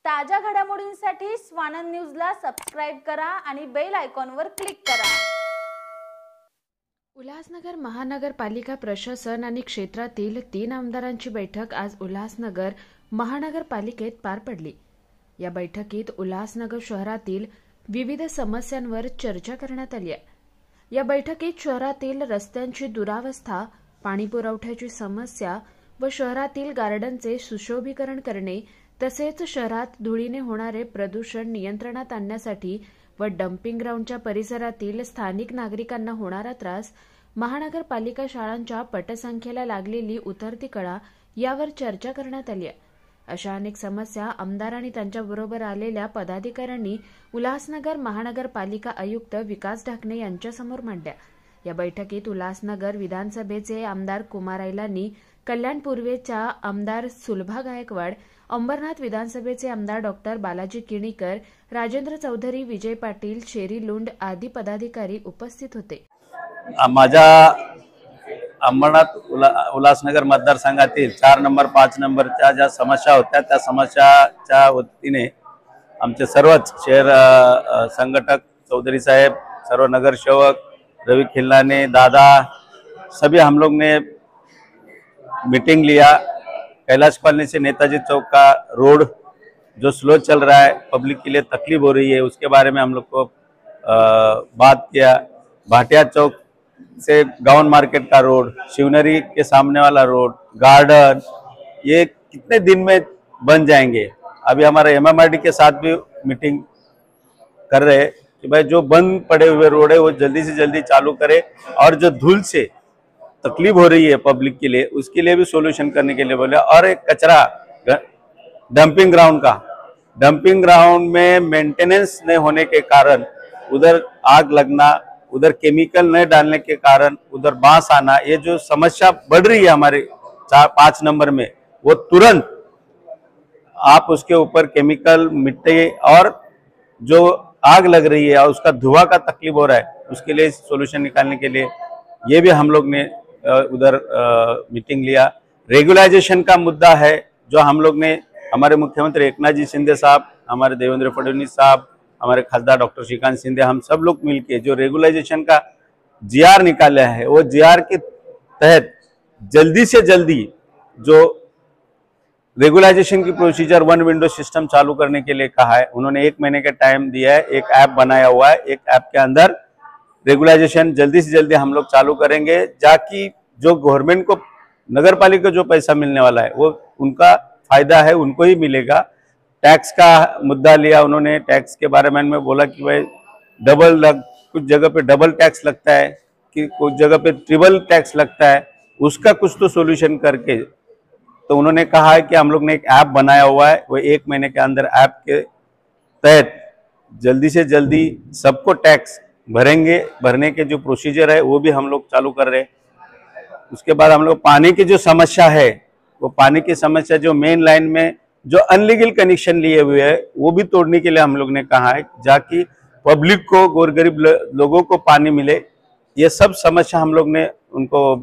ताज्या घडामोडींसाठी स्वानंद न्यूजला सबस्क्राइब करा आणि बेल आयकॉनवर क्लिक करा। उल्हासनगर महानगरपालिका प्रशासन आणि क्षेत्रातील 3 आमदारांची बैठक आज उल्हासनगर महानगरपालिकेत पार पडली। या बैठकीत उल्हासनगर शहरातील विविध समस्यांवर चर्चा करण्यात आली आहे। या बैठकीत शहरातील रस्त्यांची दुरावस्था, पाणी पुरवठ्याची समस्या व शहरातील गार्डनचे सुशोभीकरण करणे तसेच शहरात धुळीने होणारे प्रदूषण नियंत्रणात आणण्यासाठी व डम्पिंग ग्राउंडच्या परिसरातील स्थानिक नागरिकांना होणारा त्रास, महानगरपालिका शाळांच्या पटसंख्येला लागलेली उतरती कळा यावर चर्चा करण्यात आली आहे। अशा अनेक समस्या आमदार आणि त्यांच्याबरोबर आलेल्या पदाधिकाऱ्यांनी उल्हासनगर महानगरपालिका आयुक्त विकास ढाकणे यांच्यासमोर मांडल्या। या बैठकीत उल्हासनगर विधानसभेचे आमदार कुमार ऐलानी, कल्याण पूर्वेच्या आमदार सुलभा गायकवाड, अंबरनाथ विधानसभेचे आमदार डॉक्टर बालाजी किणीकर, राजेंद्र चौधरी, विजय पाटील, शेरी लुंड आदी पदाधिकारी उपस्थित होते। माझ्या अंबरनाथ उल्हासनगर मतदारसंघातील 4 नंबर 5 नंबरच्या ज्या समस्या होत्या त्या समस्याच्या वतीने आमचे सर्वच शहर संघटक चौधरी साहेब, सर्व नगरसेवक, रवि खिल्लाने, दादा, सभी हम लोग ने मीटिंग लिया। कैलाश कॉलोनी से नेताजी चौक का रोड जो स्लो चल रहा है, पब्लिक के लिए तकलीफ हो रही है, उसके बारे में हम लोग को बात किया। भाटिया चौक से गाउन मार्केट का रोड, शिवनरी के सामने वाला रोड, गार्डन, ये कितने दिन में बन जाएंगे। अभी हमारा MMRD के साथ भी मीटिंग कर रहे हैं कि भाई जो बंद पड़े हुए रोड है वो जल्दी से जल्दी चालू करे, और जो धूल से तकलीफ हो रही है पब्लिक के लिए उसके लिए भी सॉल्यूशन करने के लिए बोले। और एक कचरा डंपिंग ग्राउंड में मेंटेनेंस नहीं होने के कारण उधर आग लगना, उधर केमिकल नहीं डालने के कारण उधर बांस आना, ये जो समस्या बढ़ रही है हमारे 4-5 नंबर में, वो तुरंत आप उसके ऊपर केमिकल, मिट्टी और जो आग लग रही है और उसका धुआं का तकलीफ हो रहा है, उसके लिए सॉल्यूशन निकालने के लिए ये भी हम लोग ने उधर मीटिंग लिया। रेगुलाइजेशन का मुद्दा है जो हम लोग ने, हमारे मुख्यमंत्री एकनाथ जी शिंदे साहब, हमारे देवेंद्र फडणवीस साहब, हमारे खासदार डॉक्टर श्रीकांत शिंदे, हम सब लोग मिलके जो रेगुलाइजेशन का GR निकाला है, वो GR के तहत जल्दी से जल्दी जो रेगुलाइजेशन की प्रोसीजर 1 विंडो सिस्टम चालू करने के लिए कहा है। उन्होंने 1 महीने का टाइम दिया है, एक ऐप बनाया हुआ है, एक ऐप के अंदर रेगुलाइजेशन जल्दी से जल्दी हम लोग चालू करेंगे, जाकि जो गवर्नमेंट को, नगर पालिका को जो पैसा मिलने वाला है वो उनका फायदा है, उनको ही मिलेगा। टैक्स का मुद्दा लिया उन्होंने, टैक्स के बारे में बोला कि भाई कुछ जगह पे डबल टैक्स लगता है, कि कुछ जगह पे ट्रिपल टैक्स लगता है, उसका कुछ तो सोल्यूशन करके। तो उन्होंने कहा है कि हम लोग ने एक ऐप बनाया हुआ है, वो 1 महीने के अंदर ऐप के तहत जल्दी से जल्दी सबको टैक्स भरेंगे, भरने के जो प्रोसीजर है वो भी हम लोग चालू कर रहे हैं। उसके बाद हम लोग पानी की जो समस्या है, वो पानी की समस्या जो मेन लाइन में जो अनलीगल कनेक्शन लिए हुए है वो भी तोड़ने के लिए हम लोग ने कहा है, जाकि पब्लिक को, गोरगरीब लोगों को पानी मिले। ये सब समस्या हम लोग ने उनको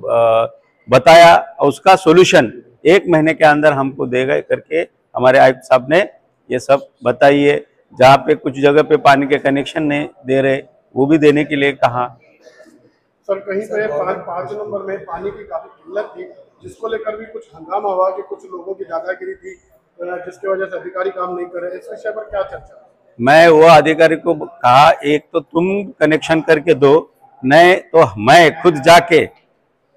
बताया और उसका सोल्यूशन 1 महीने के अंदर हमको देगा करके हमारे आयुक्त साहब ने ये सब बताई है। जहाँ पे कुछ जगह पे पानी के कनेक्शन नहीं दे रहे वो भी देने के लिए कहा। सर, कहीं पे 5 नंबर में पानी की काफी किल्लत थी, जिसको लेकर भी कुछ हंगामा हुआ कि कुछ लोगों की दादागिरी थी, जिसकी वजह से अधिकारी काम नहीं कर रहे। इस विषय पर क्या चर्चा? मैं वो अधिकारी को कहा, एक तो तुम कनेक्शन करके दो, नहीं तो मैं खुद जाके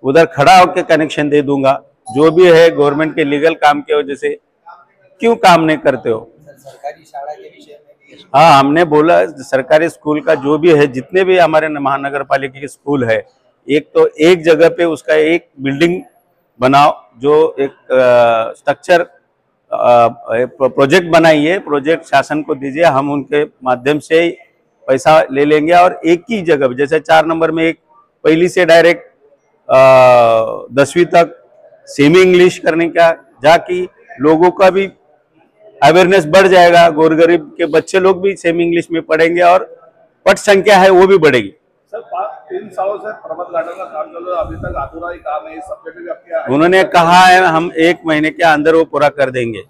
उधर खड़ा होकर कनेक्शन दे दूंगा। जो भी है गवर्नमेंट के लीगल काम की वजह से क्यों काम नहीं करते हो? सरकारी शाला के विषय में हाँ, हमने बोला सरकारी स्कूल का जो भी है, जितने भी हमारे महानगर पालिका के स्कूल है, एक तो एक जगह पे उसका एक बिल्डिंग बनाओ, जो एक स्ट्रक्चर प्रोजेक्ट बनाइए, प्रोजेक्ट शासन को दीजिए, हम उनके माध्यम से ही पैसा ले लेंगे। और एक ही जगह, जैसे 4 नंबर में एक पहली से डायरेक्ट 10वीं तक सेमी इंग्लिश करने का, जाकि लोगों का भी अवेयरनेस बढ़ जाएगा, गोरगरीब के बच्चे लोग भी सेमी इंग्लिश में पढ़ेंगे और पट संख्या है वो भी बढ़ेगी। सर, 3 सालों से प्रबंध गार्डन का काम चल रहा है, अभी तक अधूरा ही काम है, इस सब्जेक्ट में आपके उन्होंने कहा है हम 1 महीने के अंदर वो पूरा कर देंगे,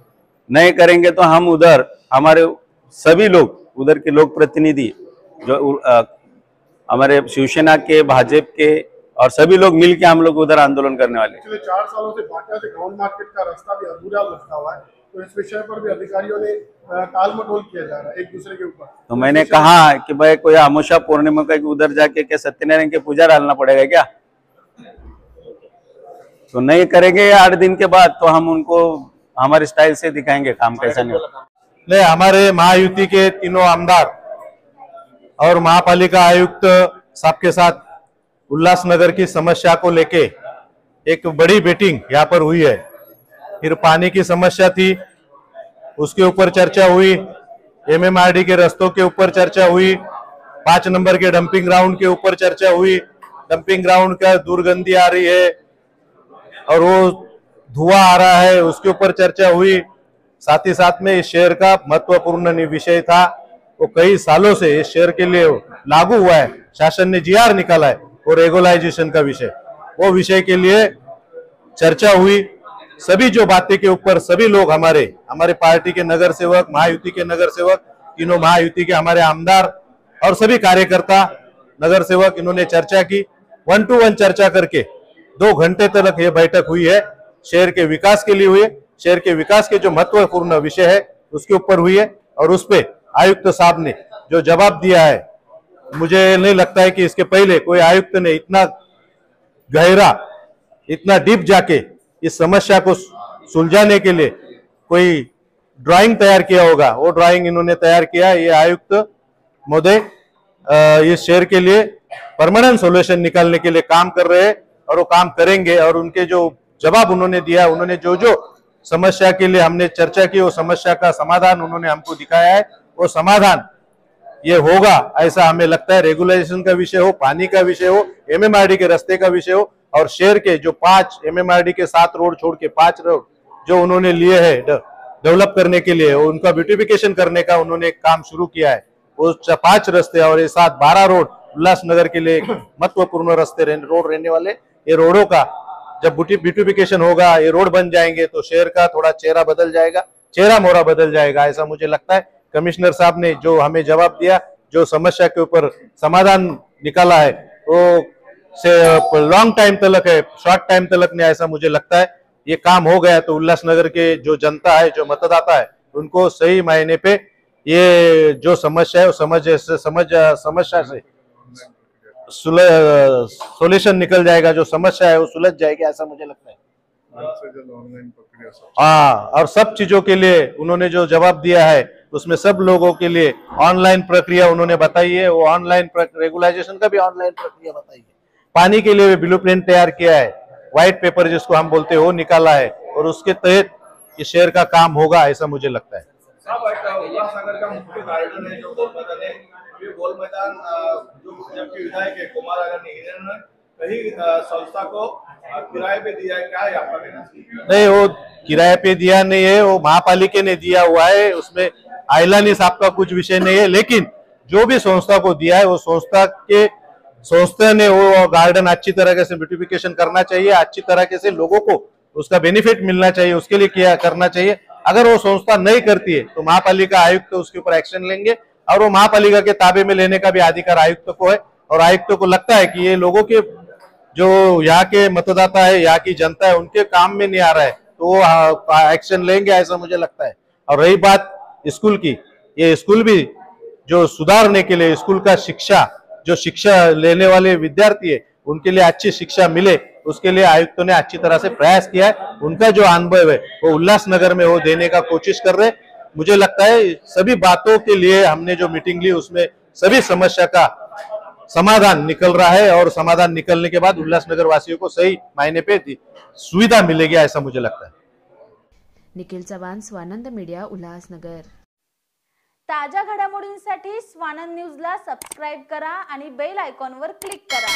नहीं करेंगे तो हम उधर हमारे सभी लोग उधर के लोक प्रतिनिधि जो हमारे शिवसेना के, भाजपा के और सभी लोग मिलके हम लोग उधर आंदोलन करने वाले हैं। पिछले 4 सालों से भाटिया से गाउन मार्केट का रास्ता भी अधूरा लटका हुआ है, तो इस विषय पर भी अधिकारियों ने टालमटोल किया जा रहा है एक दूसरे के ऊपर। तो मैंने कहा कि भाई कोई अमावस्या पूर्णिमा का उधर जाके क्या सत्यनारायण की पूजा डालना पड़ेगा क्या? तो नहीं करेंगे 8 दिन के बाद तो हम उनको हमारे स्टाइल से दिखाएंगे काम कैसा नहीं होता। नहीं, हमारे महायुति के तीनों आमदार और महापालिका आयुक्त सबके साथ उल्लासनगर की समस्या को लेके एक बड़ी मीटिंग यहाँ पर हुई है। फिर पानी की समस्या थी, उसके ऊपर चर्चा हुई, एमएमआरडी के रास्तों के ऊपर चर्चा हुई, 5 नंबर के डंपिंग ग्राउंड के ऊपर चर्चा हुई। डंपिंग ग्राउंड का दुर्गंधी आ रही है और वो धुआं आ रहा है, उसके ऊपर चर्चा हुई। साथ ही साथ में इस शहर का महत्वपूर्ण विषय था, वो कई सालों से इस शहर के लिए लागू हुआ है, शासन ने जीआर निकाला है, और रेगुलाइजेशन का विषय, वो विषय के लिए चर्चा हुई। सभी जो बातें के ऊपर सभी लोग हमारे पार्टी के नगर सेवक, महायुति के नगर सेवक, तीनों महायुति के हमारे आमदार और सभी कार्यकर्ता नगर सेवक, इन्होंने चर्चा की। 1 to 1 चर्चा करके 2 घंटे तक ये बैठक हुई है। शहर के विकास के लिए हुई है, शहर के विकास के जो महत्वपूर्ण विषय है उसके ऊपर हुई है, और उस पे आयुक्त साहब ने जो जवाब दिया है, मुझे नहीं लगता है कि इसके पहले कोई आयुक्त ने इतना गहरा, इतना डीप जाके इस समस्या को सुलझाने के लिए कोई ड्राइंग तैयार किया होगा। वो ड्राइंग इन्होंने तैयार किया। ये आयुक्त महोदय इस शहर के लिए परमानेंट सॉल्यूशन निकालने के लिए काम कर रहे हैं, और वो काम करेंगे। और उनके जो जवाब उन्होंने दिया, उन्होंने जो समस्या के लिए हमने चर्चा की, वो समस्या का समाधान उन्होंने हमको दिखाया है। वो समाधान ये होगा ऐसा हमें लगता है। रेगुलेशन का विषय हो, पानी का विषय हो, एमएमआरडी के रास्ते का विषय हो, और शहर के जो 5 एमएमआरडी के 7 रोड छोड़ के 5 रोड जो उन्होंने लिए हैं डेवलप करने के लिए, उनका ब्यूटिफिकेशन करने का उन्होंने काम शुरू किया है। वो 5 रास्ते और ये 7-12 रोड उल्लासनगर के लिए महत्वपूर्ण रास्ते रोड रहने वाले। ये रोडों का जब ब्यूटिफिकेशन होगा, ये रोड बन जाएंगे, तो शहर का थोड़ा चेहरा बदल जाएगा, चेहरा मोहरा बदल जाएगा, ऐसा मुझे लगता है। कमिश्नर साहब ने जो हमें जवाब दिया, जो समस्या के ऊपर समाधान निकाला है, वो से लॉन्ग टाइम तलक है, शॉर्ट टाइम तलक नहीं, ऐसा मुझे लगता है। ये काम हो गया तो उल्लासनगर के जो जनता है, जो मतदाता है, उनको सही मायने पे ये जो समस्या है वो समस्या से सोल्यूशन निकल जाएगा, जो समस्या है वो सुलझ जाएगी, ऐसा मुझे लगता है। हाँ, और सब चीजों के लिए उन्होंने जो जवाब दिया है उसमें सब लोगों के लिए ऑनलाइन प्रक्रिया उन्होंने बताई है। वो ऑनलाइन रेगुलाइजेशन का भी ऑनलाइन प्रक्रिया बताई है। पानी के लिए ब्लूप्रिंट तैयार किया है, व्हाइट पेपर जिसको हम बोलते हैं वो निकाला है, और उसके तहत ये शहर का काम होगा, ऐसा मुझे लगता है। उल्लासनगर का मुख्य गार्डन है जो गोल मैदान है, ये गोल मैदान जो जबकि विधायक है कुमार अगर ने कहीं संस्था को किराए पे दिया है, क्या है आपका कहना? नहीं, वो किराए पे दिया नहीं है, वो महापालिका ने दिया हुआ है। उसमें आइलानी साहब का कुछ विषय नहीं है, लेकिन जो भी संस्था को दिया है वो संस्था ने वो गार्डन अच्छी तरह से ब्यूटिफिकेशन करना चाहिए, अच्छी तरह से लोगों को उसका बेनिफिट मिलना चाहिए, उसके लिए करना चाहिए। अगर वो संस्था नहीं करती है तो महापालिका आयुक्त उसके ऊपर एक्शन लेंगे, और वो महापालिका के ताबे में लेने का भी अधिकार आयुक्त को है। और आयुक्त को लगता है कि ये लोगों के जो यहाँ के मतदाता है, यहाँ की जनता है, उनके काम में नहीं आ रहा है, तो वो एक्शन लेंगे, ऐसा मुझे लगता है। और रही बात स्कूल की, ये स्कूल भी जो सुधारने के लिए, स्कूल का जो शिक्षा लेने वाले विद्यार्थी है उनके लिए अच्छी शिक्षा मिले, उसके लिए आयुक्तों ने अच्छी तरह से प्रयास किया है। उनका जो अनुभव है वो उल्लासनगर में वो देने का कोशिश कर रहे। मुझे लगता है सभी बातों के लिए हमने जो मीटिंग ली उसमें सभी समस्या का समाधान निकल रहा है, और समाधान निकलने के बाद उल्लासनगर वासियों को सही मायने पे सुविधा मिलेगी, ऐसा मुझे लगता है। निखिल चव्हाण, स्वानंद मीडिया, उल्हासनगर। ताज्या घडामोडींसाठी स्वानंद न्यूजला सबस्क्राईब करा आणि बेल आयकॉनवर क्लिक करा।